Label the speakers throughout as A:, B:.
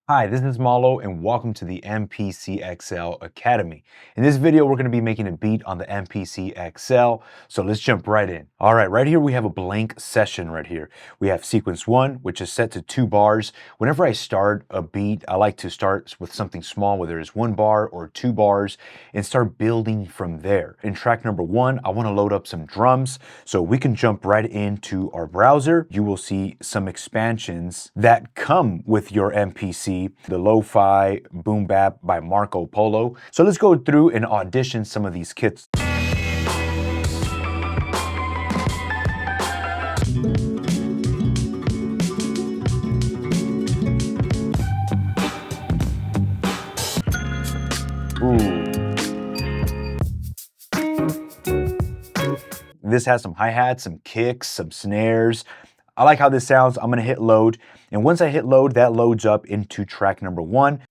A: Hi, this is Malo and welcome to the MPC XL Academy. In this video, we're going to be making a beat on the MPC XL, so let's jump right in. All right, right here we have a blank session right here. We have sequence 1, which is set to 2 bars. Whenever I start a beat, I like to start with something small, whether it's 1 bar or 2 bars, and start building from there. In track number 1, I want to load up some drums, so we can jump right into our browser. You will see some expansions that come with your MPC. The Lo-Fi Boom Bap by Marco Polo. So let's go through and audition some of these kits. Ooh. This has some hi-hats, some kicks, some snares. I like how this sounds. I'm gonna hit load. And once I hit load, that loads up into track number 1.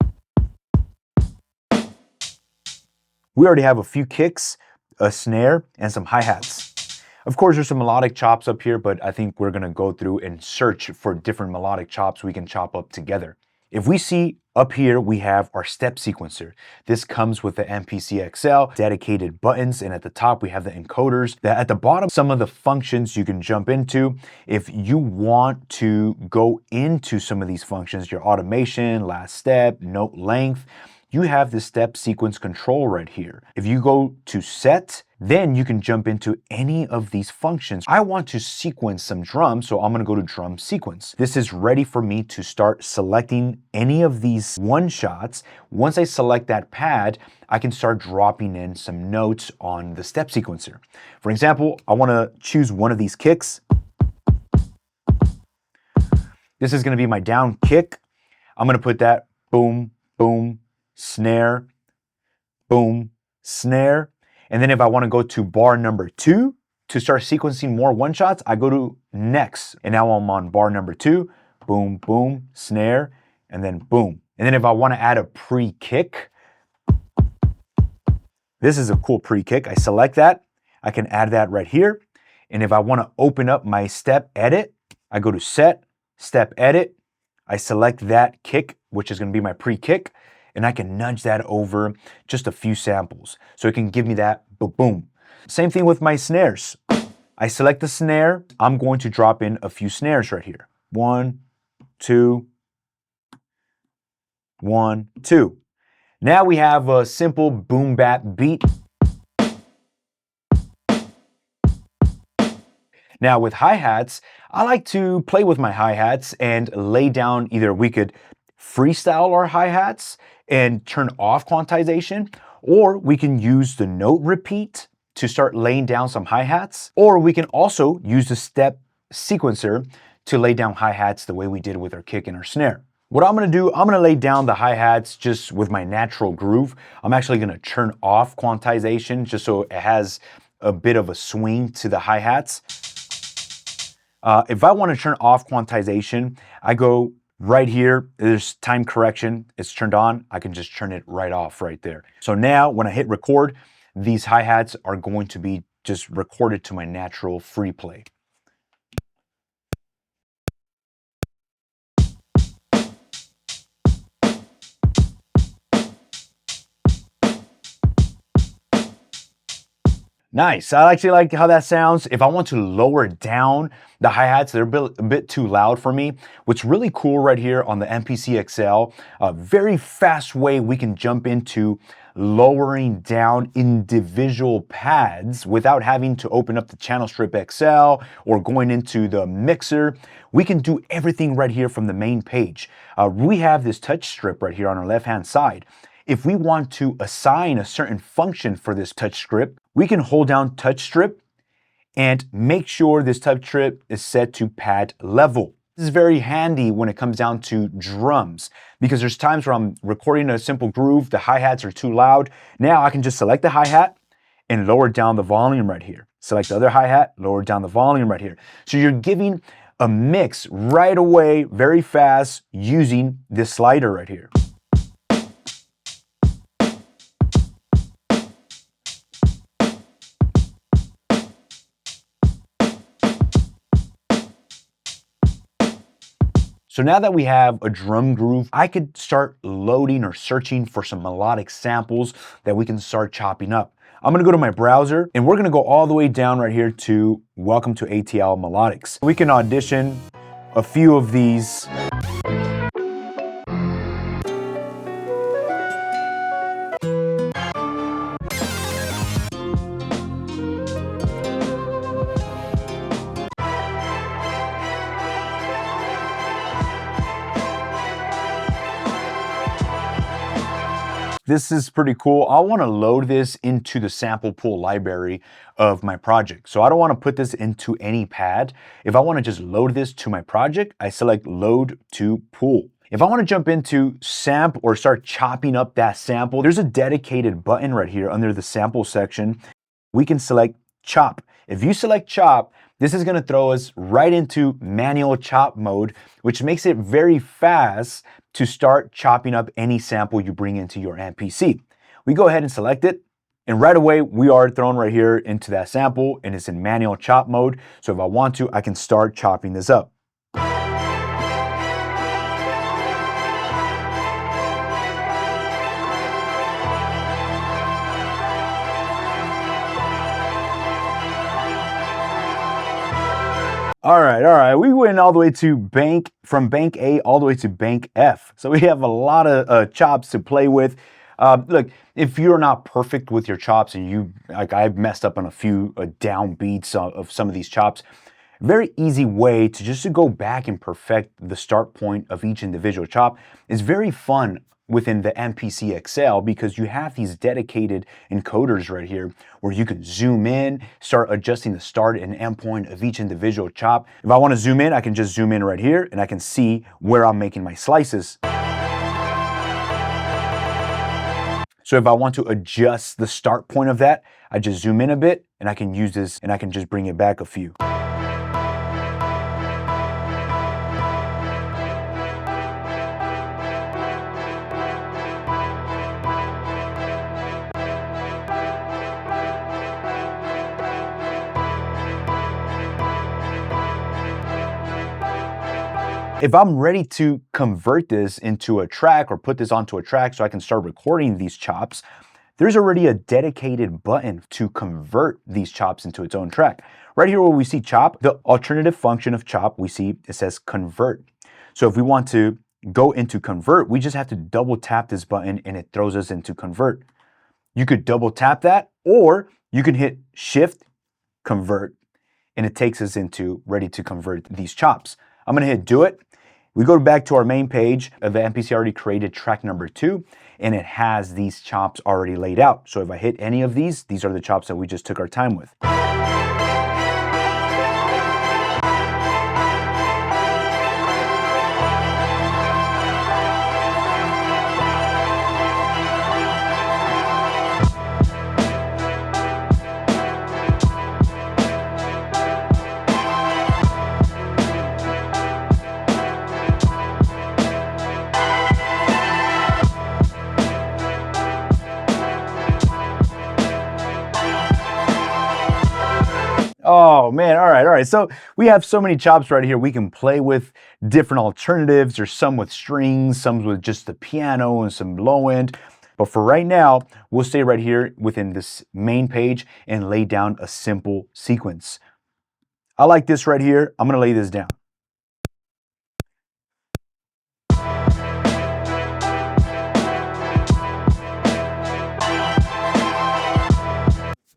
A: We already have a few kicks, a snare, and some hi-hats. Of course, there's some melodic chops up here, but I think we're gonna go through and search for different melodic chops we can chop up together. If we see up here, we have our step sequencer. This comes with the MPC XL, dedicated buttons, and at the top we have the encoders. At the bottom, some of the functions you can jump into. If you want to go into some of these functions, your automation, last step, note length, you have the step sequence control right here. If you go to set, then you can jump into any of these functions. I want to sequence some drums, so I'm gonna go to drum sequence. This is ready for me to start selecting any of these one shots. Once I select that pad, I can start dropping in some notes on the step sequencer. For example, I wanna choose one of these kicks. This is gonna be my down kick. I'm gonna put that boom, boom, snare, boom, snare. And then if I want to go to bar number 2 to start sequencing more one shots, I go to next. And now I'm on bar number 2, boom, boom, snare, and then boom. And then if I want to add a pre-kick, this is a cool pre-kick. I select that. I can add that right here. And if I want to open up my step edit, I go to set, step edit. I select that kick, which is going to be my pre-kick, and I can nudge that over just a few samples. So it can give me that boom. Same thing with my snares. I select the snare. I'm going to drop in a few snares right here. 1, 2, 1, 2. Now we have a simple boom bap beat. Now with hi-hats, I like to play with my hi-hats and lay down, either we could freestyle our hi-hats and turn off quantization, or we can use the note repeat to start laying down some hi-hats, or we can also use the step sequencer to lay down hi-hats the way we did with our kick and our snare. What I'm gonna do, I'm gonna lay down the hi-hats just with my natural groove. I'm actually gonna turn off quantization just so it has a bit of a swing to the hi-hats. If I want to turn off quantization, I go right here. There's time correction. It's turned on. I can just turn it right off right there. So now when I hit record, these hi-hats are going to be just recorded to my natural free play. Nice. I actually like how that sounds. If I want to lower down the hi-hats, they're a bit too loud for me. What's really cool right here on the MPC XL, a very fast way we can jump into lowering down individual pads without having to open up the channel strip XL or going into the mixer. We can do everything right here from the main page. We have this touch strip right here on our left-hand side. If we want to assign a certain function for this touch strip, we can hold down touch strip and make sure this touch strip is set to pad level. This is very handy when it comes down to drums, because there's times where I'm recording a simple groove, the hi-hats are too loud. Now I can just select the hi-hat and lower down the volume right here. Select the other hi-hat, lower down the volume right here. So you're giving a mix right away, very fast, using this slider right here. So now that we have a drum groove, I could start loading or searching for some melodic samples that we can start chopping up. I'm gonna go to my browser and we're gonna go all the way down right here to Welcome to ATL Melodics. We can audition a few of these. This is pretty cool. I want to load this into the sample pool library of my project. So I don't want to put this into any pad. If I want to just load this to my project, I select load to pool. If I want to jump into sample or start chopping up that sample, there's a dedicated button right here under the sample section. We can select chop. If you select chop, this is going to throw us right into manual chop mode, which makes it very fast to start chopping up any sample you bring into your MPC. We go ahead and select it, and right away we are thrown right here into that sample, and it's in manual chop mode. So if I want to, I can start chopping this up. All right. We went all the way to from bank A all the way to bank F. So we have a lot of chops to play with. Look, if you're not perfect with your chops and I've messed up on a few down beats of some of these chops, very easy way to just to go back and perfect the start point of each individual chop is very fun within the MPC XL, because you have these dedicated encoders right here where you can zoom in, start adjusting the start and end point of each individual chop. If I want to zoom in, I can just zoom in right here and I can see where I'm making my slices. So if I want to adjust the start point of that, I just zoom in a bit and I can use this and I can just bring it back a few. If I'm ready to convert this into a track or put this onto a track so I can start recording these chops, there's already a dedicated button to convert these chops into its own track. Right here where we see chop, the alternative function of chop, we see it says convert. So if we want to go into convert, we just have to double tap this button and it throws us into convert. You could double tap that, or you can hit shift convert and it takes us into ready to convert these chops. I'm gonna hit do it. We go back to our main page of the MPC already created track number 2, and it has these chops already laid out. So if I hit any of these are the chops that we just took our time with. Oh man, all right. So we have so many chops right here. We can play with different alternatives. There's some with strings, some with just the piano and some low end. But for right now, we'll stay right here within this main page and lay down a simple sequence. I like this right here. I'm gonna lay this down.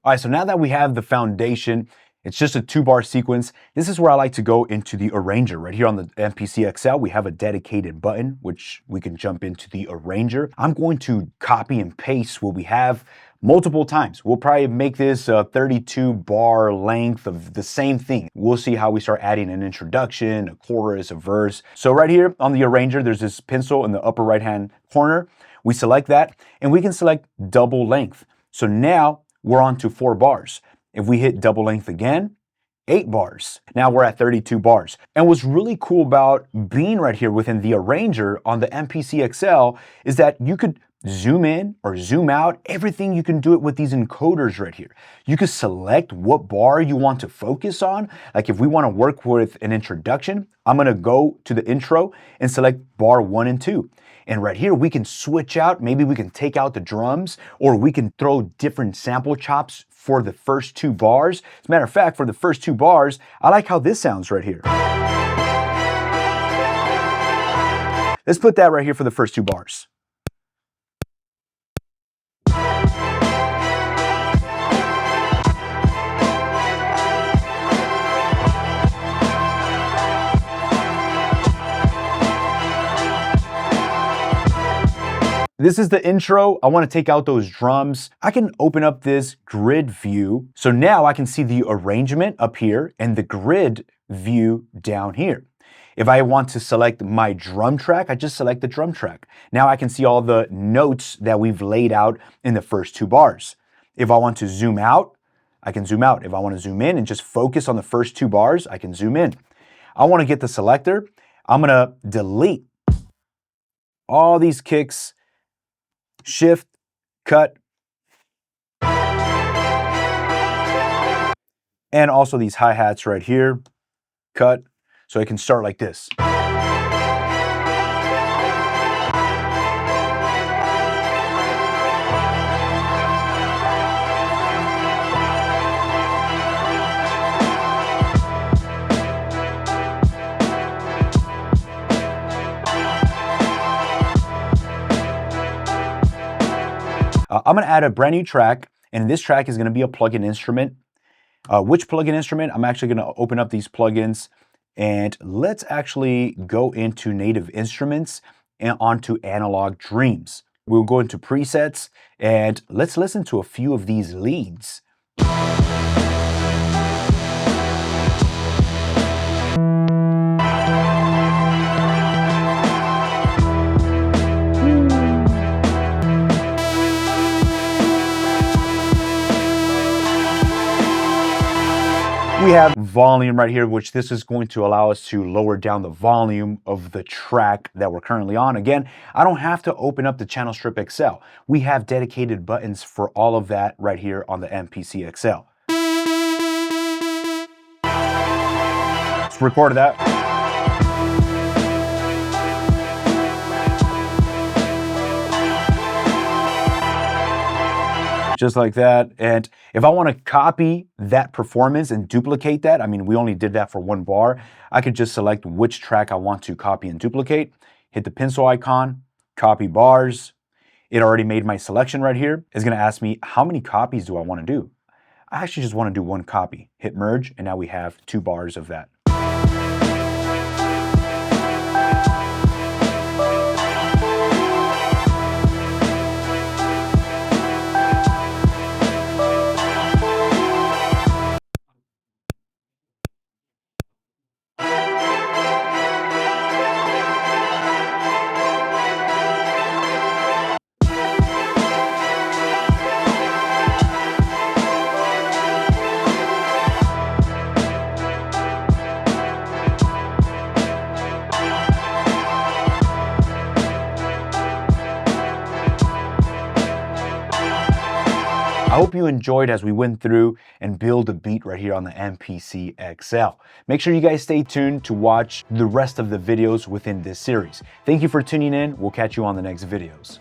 A: All right, so now that we have the foundation, it's just a 2-bar sequence. This is where I like to go into the arranger. Right here on the MPC XL, we have a dedicated button, which we can jump into the arranger. I'm going to copy and paste what we have multiple times. We'll probably make this a 32-bar length of the same thing. We'll see how we start adding an introduction, a chorus, a verse. So right here on the arranger, there's this pencil in the upper right-hand corner. We select that, and we can select double length. So now we're on to 4 bars. If we hit double length again, 8 bars. Now we're at 32 bars. And what's really cool about being right here within the arranger on the MPC XL is that you could zoom in or zoom out, everything you can do it with these encoders right here. You can select what bar you want to focus on. Like if we want to work with an introduction, I'm going to go to the intro and select bar 1 and 2. And right here, we can switch out. Maybe we can take out the drums, or we can throw different sample chops for the first 2 bars. As a matter of fact, for the first 2 bars, I like how this sounds right here. Let's put that right here for the first 2 bars. This is the intro. I want to take out those drums. I can open up this grid view. So now I can see the arrangement up here and the grid view down here. If I want to select my drum track, I just select the drum track. Now I can see all the notes that we've laid out in the first 2 bars. If I want to zoom out, I can zoom out. If I want to zoom in and just focus on the first 2 bars, I can zoom in. I want to get the selector. I'm going to delete all these kicks, shift, cut, and also these hi-hats right here, cut, so I can start like this. I'm going to add a brand new track, and this track is going to be a plugin instrument. Which plugin instrument? I'm actually going to open up these plugins, and let's actually go into Native Instruments and onto Analog Dreams. We'll go into presets, and let's listen to a few of these leads. We have volume right here, which this is going to allow us to lower down the volume of the track that we're currently on. Again, I don't have to open up the Channel Strip XL. We have dedicated buttons for all of that right here on the MPC XL. Let's record that. Just like that. And if I want to copy that performance and duplicate that, I mean, we only did that for 1 bar. I could just select which track I want to copy and duplicate, hit the pencil icon, copy bars. It already made my selection right here. It's going to ask me, how many copies do I want to do? I actually just want to do 1 copy. Hit merge, and now we have 2 bars of that. I hope you enjoyed as we went through and build a beat right here on the MPC XL. Make sure you guys stay tuned to watch the rest of the videos within this series. Thank you for tuning in. We'll catch you on the next videos.